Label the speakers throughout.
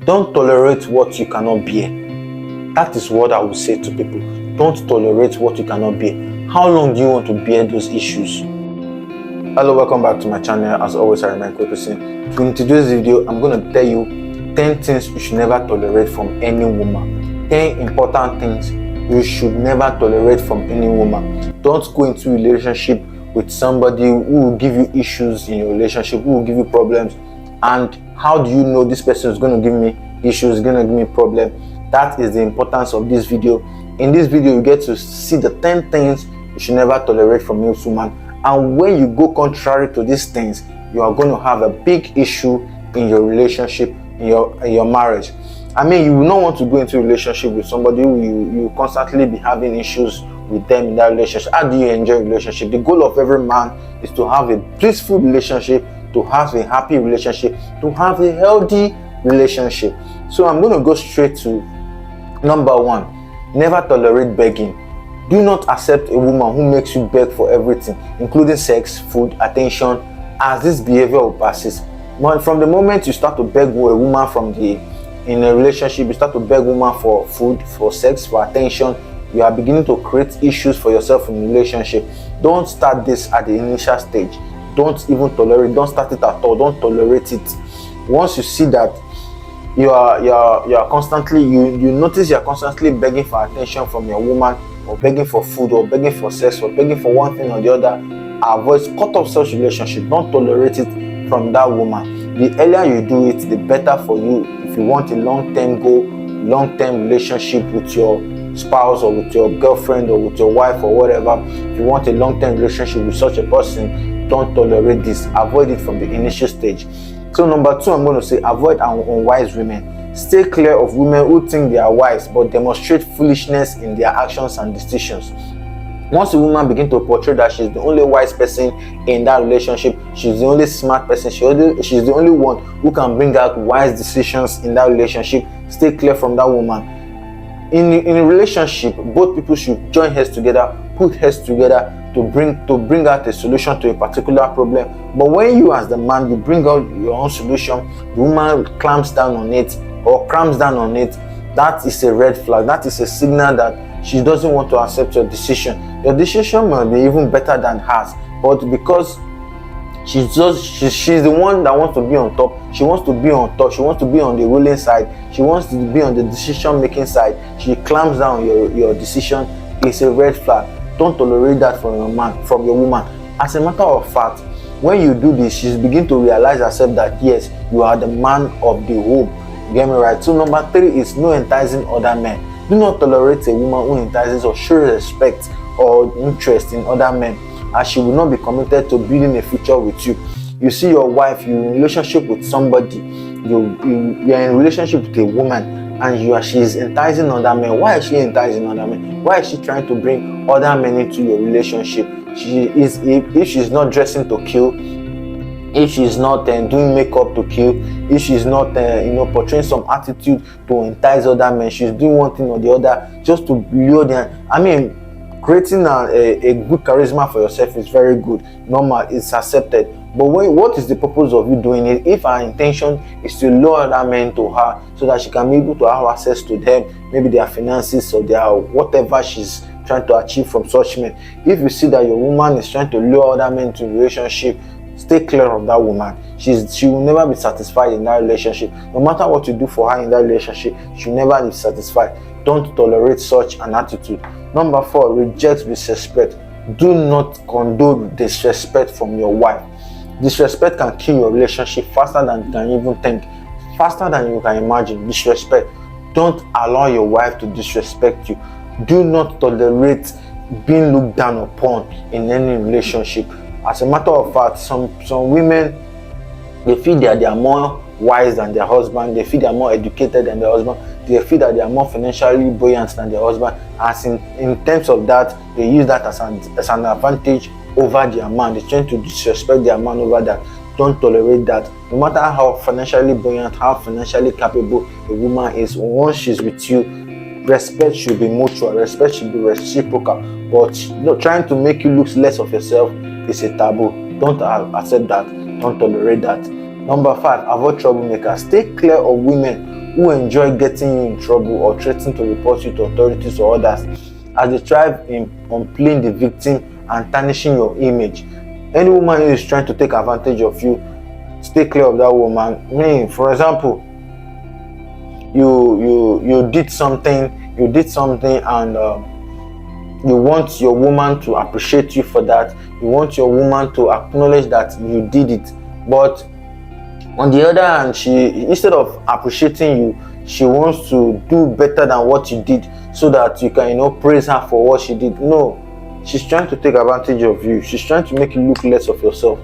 Speaker 1: Don't tolerate what you cannot bear. That is what I would say to people. Don't tolerate what you cannot bear. How long do you want to bear those issues? Hello, welcome back to my channel. As always, I remain Kwekusin. In today's video, I'm going to tell you 10 things you should never tolerate from any woman. 10 important things you should never tolerate from any woman. Don't go into a relationship with somebody who will give you issues in your relationship, who will give you problems. And how do you know this person is going to give me issues, going to give me problem? That is the importance of this video. In this video, you get to see the 10 things you should never tolerate from a woman. And when you go contrary to these things, you are going to have a big issue in your relationship, in your marriage. I mean, you will not want to go into a relationship with somebody who you constantly be having issues with them in that relationship. How do you enjoy a relationship? The goal of every man is to have a blissful relationship, to have a happy relationship, to have a healthy relationship. So I'm going to go straight to number 1. Never tolerate begging. Do not accept a woman who makes you beg for everything, including sex, food, attention, as this behavior will persist. From the moment you start to beg a woman in a relationship, you start to beg a woman for food, for sex, for attention, you are beginning to create issues for yourself in a relationship. Don't start this at the initial stage. Don't even tolerate, don't start it at all, don't tolerate it. Once you see that you are constantly, you notice you're constantly begging for attention from your woman, or begging for food, or begging for sex, or begging for one thing or the other, avoid, cut off such relationship. Don't tolerate it from that woman. The earlier you do it, the better for you. If you want a long-term goal, long-term relationship with your spouse, or with your girlfriend, or with your wife, or whatever, if you want a long-term relationship with such a person, don't tolerate this. Avoid it from the initial stage. So number 2, I'm going to say avoid unwise women. Stay clear of women who think they are wise but demonstrate foolishness in their actions and decisions. Once a woman begins to portray that she's the only wise person in that relationship, she's the only smart person, she's the only one who can bring out wise decisions in that relationship, stay clear from that woman. In a relationship, both people should join heads together, put heads together to bring out a solution to a particular problem. But when you as the man, you bring out your own solution, the woman clamps down on it or cramps down on it, that is a red flag. That is a signal that she doesn't want to accept your decision. Your decision might be even better than hers, but because she's the one that wants to be on top, she wants to be on top, she wants to be on the ruling side, she wants to be on the decision making side, she clamps down your decision. It's a red flag. Don't tolerate that from your woman. As a matter of fact, when you do this, she's beginning to realize herself that yes, you are the man of the home. Get me right? So number 3 is no enticing other men. Do not tolerate a woman who entices or shows respect or interest in other men, as she will not be committed to building a future with you. You see your wife, you're in a relationship with somebody, you're in a relationship with a woman, and she's enticing other men. Why is she enticing other men? Why is she trying to bring other men into your relationship? If she's not dressing to kill, if she's not doing makeup to kill, if she's not portraying some attitude to entice other men, she's doing one thing or the other just to lure them. I mean, creating a good charisma for yourself is very good, normal, it's accepted. But what is the purpose of you doing it if her intention is to lure other men to her so that she can be able to have access to them, maybe their finances or their whatever she's trying to achieve from such men? If you see that your woman is trying to lure other men to a relationship, stay clear of that woman. She will never be satisfied in that relationship. No matter what you do for her in that relationship, she'll never be satisfied. Don't tolerate such an attitude. Number 4, reject disrespect. Do not condone disrespect from your wife. Disrespect can kill your relationship faster than you can even think, faster than you can imagine. Disrespect. Don't allow your wife to disrespect you. Do not tolerate being looked down upon in any relationship. As a matter of fact, some women, they feel that they are more wise than their husband, they feel they are more educated than their husband, they feel that they are more financially buoyant than their husband. As in terms of that, they use that as an advantage over their man. They're trying to disrespect their man over that. Don't tolerate that. No matter how financially buoyant, how financially capable a woman is, once she's with you, respect should be mutual, respect should be reciprocal. But trying to make you look less of yourself is a taboo. Don't accept that. Don't tolerate that. Number 5, avoid troublemakers. Stay clear of women who enjoy getting you in trouble or threaten to report you to authorities or others, as they thrive on playing the victim and tarnishing your image. Any woman who is trying to take advantage of you, stay clear of that woman. For example, you did something and you want your woman to appreciate you for that. You want your woman to acknowledge that you did it, but on the other hand, she, instead of appreciating you, she wants to do better than what you did so that you can praise her for what she did. No, she's trying to take advantage of you. She's trying to make you look less of yourself.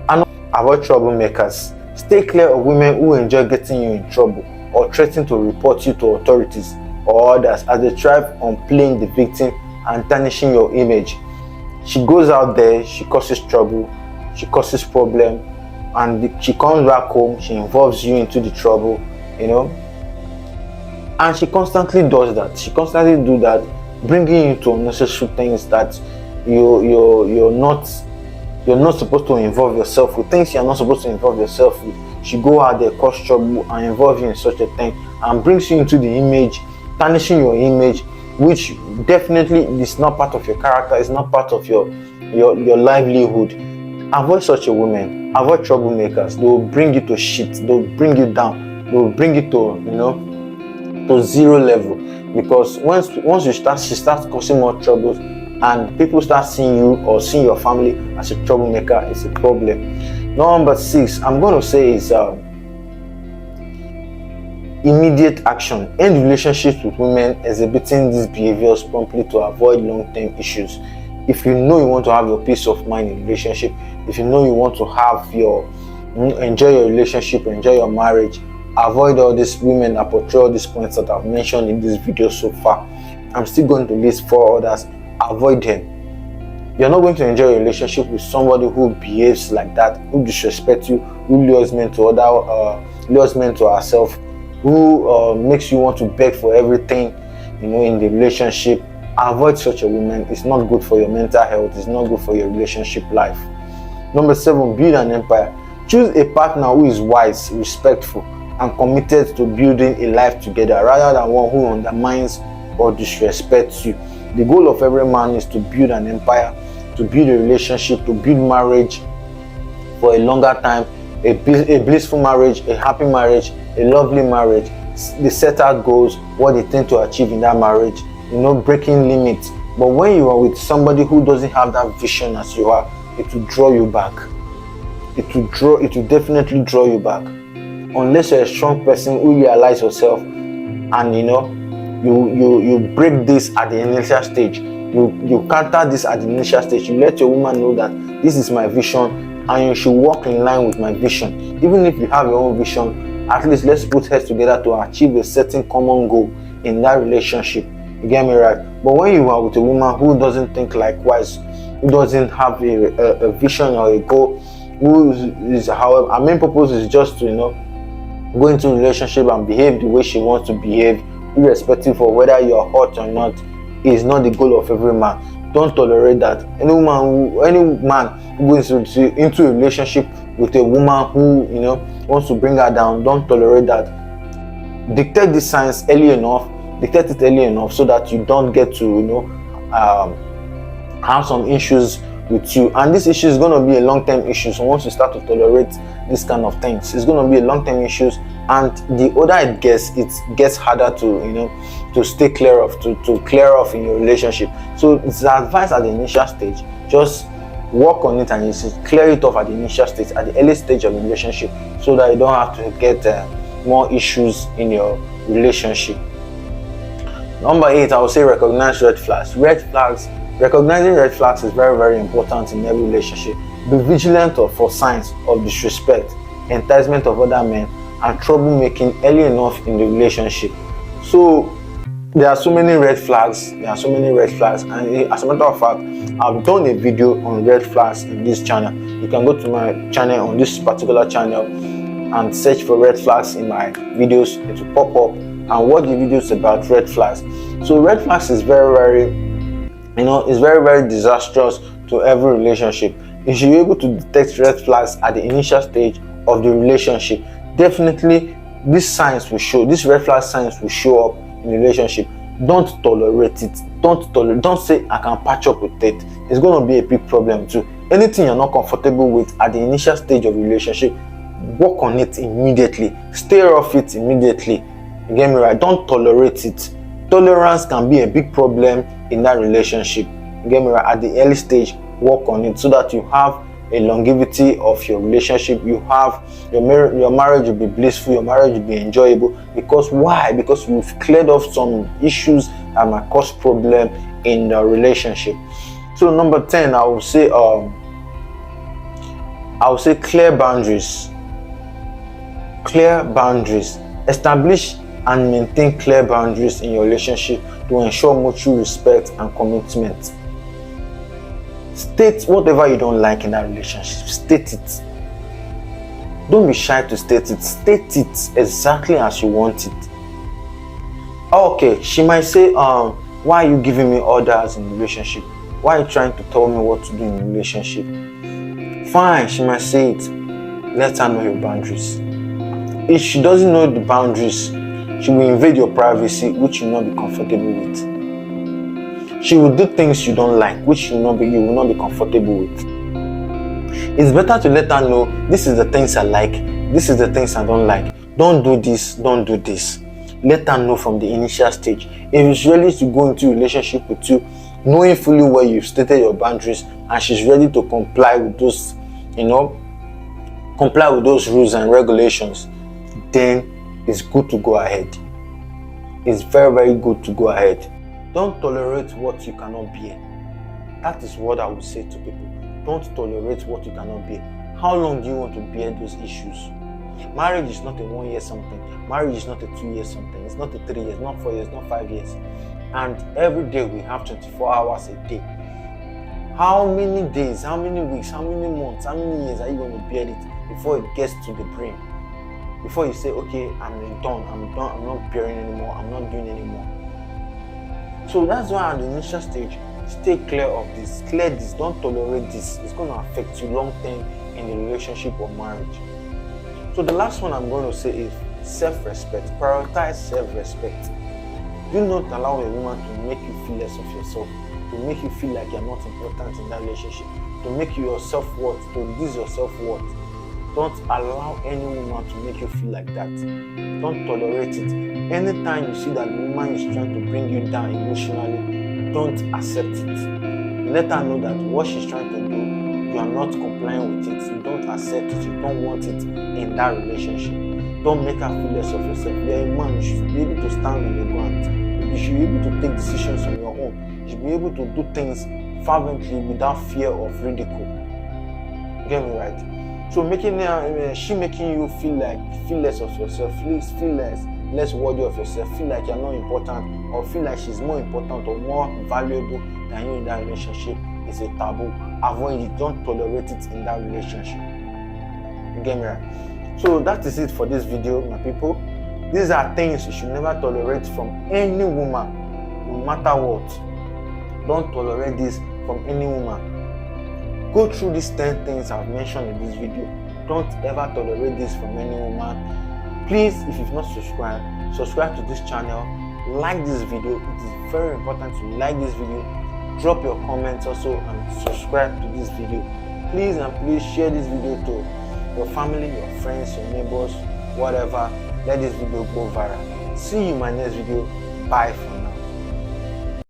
Speaker 1: And avoid troublemakers. Stay clear of women who enjoy getting you in trouble or threatening to report you to authorities or others, as they thrive on playing the victim and tarnishing your image. She goes out there, she causes trouble, she causes problem, and she comes back home, she involves you into the trouble, and she constantly does that. She constantly do that, bringing you to unnecessary things that you're not supposed to involve yourself with, things you're not supposed to involve yourself with. She go out there, cause trouble, and involve you in such a thing, and brings you into the image, tarnishing your image, which definitely is not part of your character, is not part of your livelihood. Avoid such a woman. Avoid troublemakers. They will bring you to shit. They will bring you down. They will bring you to zero level, because once she starts causing more troubles, and people start seeing you or seeing your family as a troublemaker, it's a problem. Number 6, I'm going to say is immediate action. End relationships with women exhibiting these behaviors promptly to avoid long-term issues. If you know you want to have your peace of mind in relationship, if you know you want to have enjoy your relationship, enjoy your marriage, avoid all these women that portray all these points that I've mentioned in this video so far. I'm still going to list 4 others. Avoid them. You're not going to enjoy a relationship with somebody who behaves like that, who disrespects you, who lures men to herself, who makes you want to beg for everything, in the relationship. Avoid such a woman. It's not good for your mental health. It's not good for your relationship life. Number 7, build an empire. Choose a partner who is wise, respectful, and committed to building a life together, rather than one who undermines or disrespects you. The goal of every man is to build an empire, to build a relationship, to build marriage for a longer time, a blissful marriage, a happy marriage, a lovely marriage. They set out goals, what they tend to achieve in that marriage, breaking limits. But when you are with somebody who doesn't have that vision as you are, it will draw you back. It will definitely draw you back. Unless you're a strong person who realize yourself and you break this at the initial stage. You counter this at the initial stage. You let your woman know that this is my vision and you should walk in line with my vision. Even if you have your own vision, at least let's put heads together to achieve a certain common goal in that relationship. You get me right? But when you are with a woman who doesn't think likewise, who doesn't have a vision or a goal, who is, however, her main purpose is just to go into a relationship and behave the way she wants to behave, irrespective of whether you're hot or not, is not the goal of every man. Don't tolerate that. Any man who goes into a relationship with a woman who wants to bring her down, don't tolerate that. Dictate these signs early enough. Dictate it early enough so that you don't get to have some issues with you. And this issue is going to be a long-term issue. So once you start to tolerate this kind of things, it's going to be a long-term issues. And the older it gets harder to stay clear of, to clear off in your relationship. So it's advised at the initial stage, just work on it and you clear it off at the initial stage, at the early stage of the relationship, so that you don't have to get more issues in your relationship. Number 8, I would say recognize red flags. Recognizing red flags is very, very important in every relationship. Be vigilant for signs of disrespect, enticement of other men, and troublemaking early enough in the relationship. So there are so many red flags. And as a matter of fact, I've done a video on red flags in this channel. You can go to my channel, on this particular channel, and search for red flags in my videos. It will pop up and watch the videos about red flags. So red flags is very, very disastrous to every relationship. You should be able to detect red flags at the initial stage of the relationship. Definitely these signs will show, these red flag signs will show up in the relationship. Don't tolerate it. Don't say I can patch up with it. It's going to be a big problem too. Anything you're not comfortable with at the initial stage of relationship, work on it immediately. Stay off it immediately. You get me right? Don't tolerate it. Tolerance can be a big problem in that relationship. You get me right? At the early stage, work on it so that you have a longevity of your relationship. You have your marriage will be blissful, your marriage will be enjoyable. Because why? Because you've cleared off some issues that might cause problem in the relationship. So number 10, I would say clear boundaries. Clear boundaries. Establish and maintain clear boundaries in your relationship to ensure mutual respect and commitment. State whatever you don't like in that relationship. State it. Don't be shy to state it. State it exactly as you want it. Okay, she might say, why are you giving me orders in the relationship? Why are you trying to tell me what to do in the relationship? Fine, she might say it. Let her know your boundaries. If she doesn't know the boundaries, she will invade your privacy, which you will not be comfortable with. She will do things you don't like, which you will not be comfortable with. It's better to let her know, this is the things I like, this is the things I don't like. Don't do this, don't do this. Let her know from the initial stage. If she's ready to go into a relationship with you, knowing fully well you've stated your boundaries and she's ready to comply with those, rules and regulations, then it's good to go ahead. It's very, very good to go ahead. Don't tolerate what you cannot bear. That is what I would say to people. Don't tolerate what you cannot bear. How long do you want to bear those issues? Marriage is not a 1 year something. Marriage is not a 2 year something. It's not a 3 years, not 4 years, not 5 years. And every day we have 24 hours a day. How many days, how many weeks, how many months, how many years are you going to bear it before it gets to the brim? Before you say, okay, I'm done, I'm not bearing anymore, I'm not doing anymore. So that's why at the initial stage, stay clear of this. Clear this. Don't tolerate this. It's going to affect you long term in the relationship or marriage. So the last one I'm going to say is self-respect. Prioritize self-respect. Do not allow a woman to make you feel less of yourself, to make you feel like you're not important in that relationship, to make you your self-worth, to reduce your self-worth. Don't allow any woman to make you feel like that. Don't tolerate it. Anytime you see that the woman is trying to bring you down emotionally, don't accept it. Let her know that what she's trying to do, you are not complying with it. You don't accept it. You don't want it in that relationship. Don't make her feel less of yourself. You're a man. You should be able to stand on your ground. You should be able to take decisions on your own. You should be able to do things fervently without fear of ridicule. Get me right? So making you feel less of yourself, feel less worthy of yourself, feel like you're not important, or feel like she's more important or more valuable than you in that relationship is a taboo. Avoid it. Don't tolerate it in that relationship. You get me right? So that is it for this video, my people. These are things you should never tolerate from any woman, no matter what. Don't tolerate this from any woman. Go through these 10 things I've mentioned in this video. Don't ever tolerate this from any woman. Please, if you've not subscribed, subscribe to this channel. Like this video. It is very important to like this video. Drop your comments also and subscribe to this video. Please and please share this video to your family, your friends, your neighbors, whatever. Let this video go viral. See you in my next video. Bye for now.